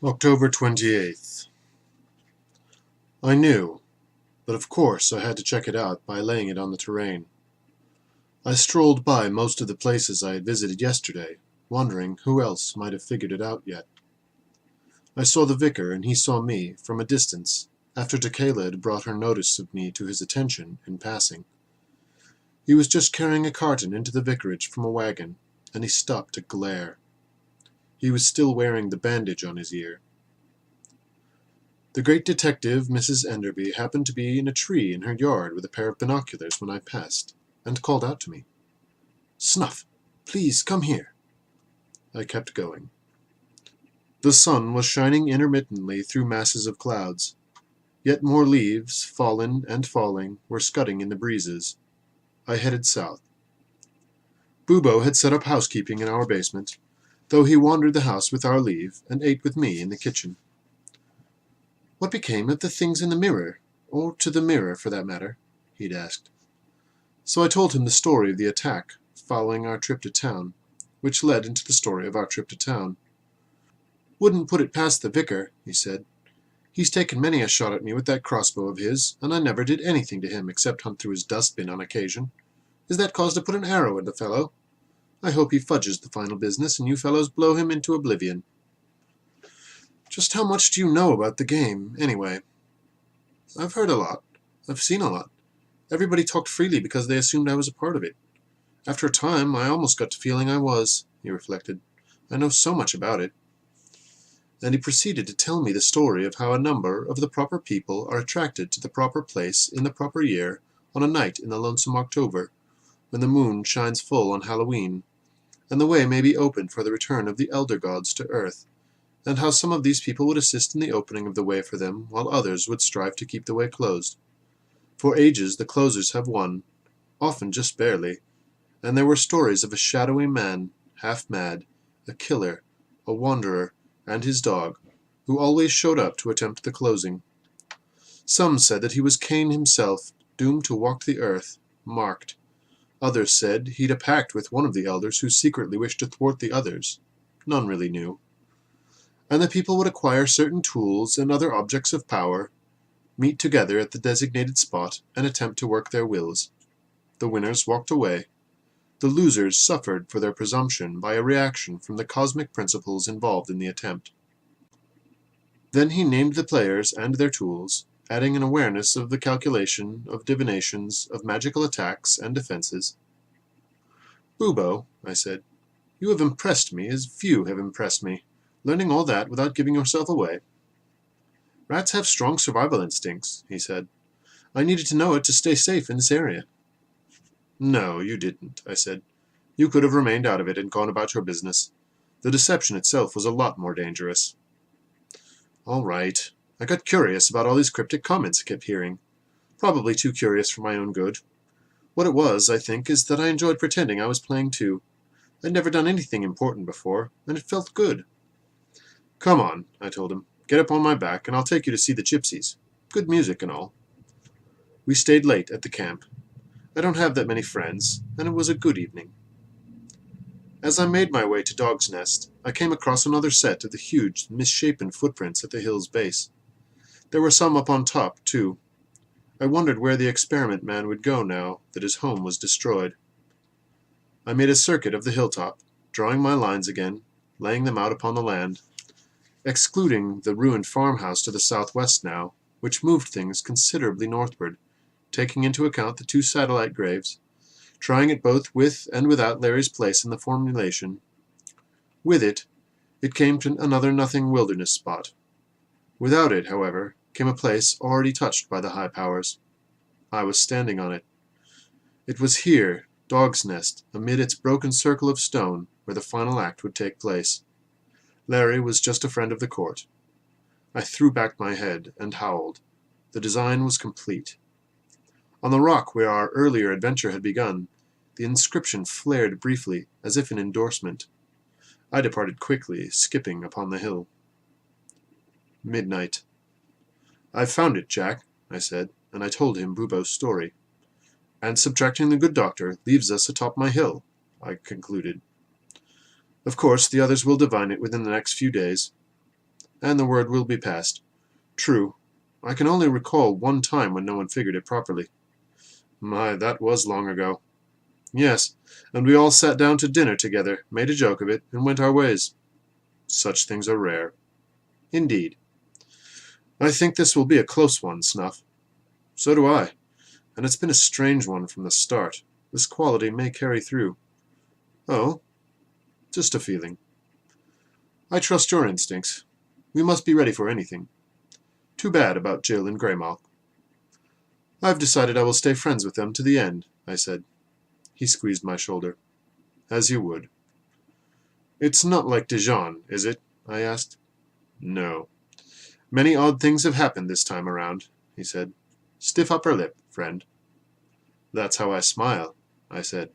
October 28th. I knew, but of course I had to check it out by laying it on the terrain. I strolled by most of the places I had visited yesterday, wondering who else might have figured it out yet. I saw the vicar, and he saw me, from a distance, after Tequila had brought her notice of me to his attention in passing. He was just carrying a carton into the vicarage from a wagon, and he stopped to glare. He was still wearing the bandage on his ear. The great detective, Mrs. Enderby, happened to be in a tree in her yard with a pair of binoculars when I passed, and called out to me, "Snuff, please come here." I kept going. The sun was shining intermittently through masses of clouds, yet more leaves, fallen and falling, were scudding in the breezes. I headed south. Bubo had set up housekeeping in our basement, though he wandered the house with our leave and ate with me in the kitchen. "What became of the things in the mirror, or to the mirror, for that matter?" he'd asked. So I told him the story of the attack following our trip to town, which led into the story of our trip to town. "Wouldn't put it past the vicar," he said. "He's taken many a shot at me with that crossbow of his, and I never did anything to him except hunt through his dustbin on occasion. Is that cause to put an arrow in the fellow? I hope he fudges the final business, and you fellows blow him into oblivion." "Just how much do you know about the game, anyway?" "I've heard a lot. I've seen a lot. Everybody talked freely because they assumed I was a part of it. After a time, I almost got to feeling I was," he reflected. "I know so much about it." And he proceeded to tell me the story of how a number of the proper people are attracted to the proper place in the proper year on a night in the lonesome October, when the moon shines full on Halloween, and the way may be opened for the return of the elder gods to earth, and how some of these people would assist in the opening of the way for them, while others would strive to keep the way closed. For ages the closers have won, often just barely, and there were stories of a shadowy man, half mad, a killer, a wanderer, and his dog, who always showed up to attempt the closing. Some said that he was Cain himself, doomed to walk the earth, marked. Others said he'd a pact with one of the elders who secretly wished to thwart the others. None really knew. And the people would acquire certain tools and other objects of power, meet together at the designated spot, and attempt to work their wills. The winners walked away. The losers suffered for their presumption by a reaction from the cosmic principles involved in the attempt. Then he named the players and their tools, adding an awareness of the calculation, of divinations, of magical attacks and defenses. "Bubo," I said, "you have impressed me as few have impressed me, learning all that without giving yourself away." "Rats have strong survival instincts," he said. "I needed to know it to stay safe in this area." "No, you didn't," I said. "You could have remained out of it and gone about your business. The deception itself was a lot more dangerous." "All right. I got curious about all these cryptic comments I kept hearing. Probably too curious for my own good. What it was, I think, is that I enjoyed pretending I was playing too. I'd never done anything important before, and it felt good." "Come on," I told him. "Get up on my back, and I'll take you to see the gypsies. Good music and all." We stayed late at the camp. I don't have that many friends, and it was a good evening. As I made my way to Dog's Nest, I came across another set of the huge, misshapen footprints at the hill's base. There were some up on top, too. I wondered where the experiment man would go now that his home was destroyed. I made a circuit of the hilltop, drawing my lines again, laying them out upon the land, excluding the ruined farmhouse to the southwest now, which moved things considerably northward, taking into account the two satellite graves, trying it both with and without Larry's place in the formulation. With it, it came to another nothing wilderness spot. Without it, however, came a place already touched by the high powers. I was standing on it. It was here, Dog's Nest, amid its broken circle of stone, where the final act would take place. Larry was just a friend of the court. I threw back my head and howled. The design was complete. On the rock where our earlier adventure had begun, the inscription flared briefly, as if in endorsement. I departed quickly, skipping upon the hill. Midnight. "I've found it, Jack," I said, and I told him Bubo's story. "And subtracting the good doctor leaves us atop my hill," I concluded. "Of course, the others will divine it within the next few days." and the word will be passed. True, I can only recall one time when no one figured it properly. My, that was long ago. Yes, and we all sat down to dinner together, made a joke of it, and went our ways. Such things are rare. Indeed. I think this will be a close one, Snuff. So do I, and it's been a strange one from the start. This quality may carry through. Oh, just a feeling. I trust your instincts. We must be ready for anything. Too bad about Jill and Greymock. I've decided I will stay friends with them to the end, I said. He squeezed my shoulder. As you would. It's not like Dijon, is it? I asked. No. Many odd things have happened this time around, he said. Stiff upper lip, friend. That's how I smile, I said.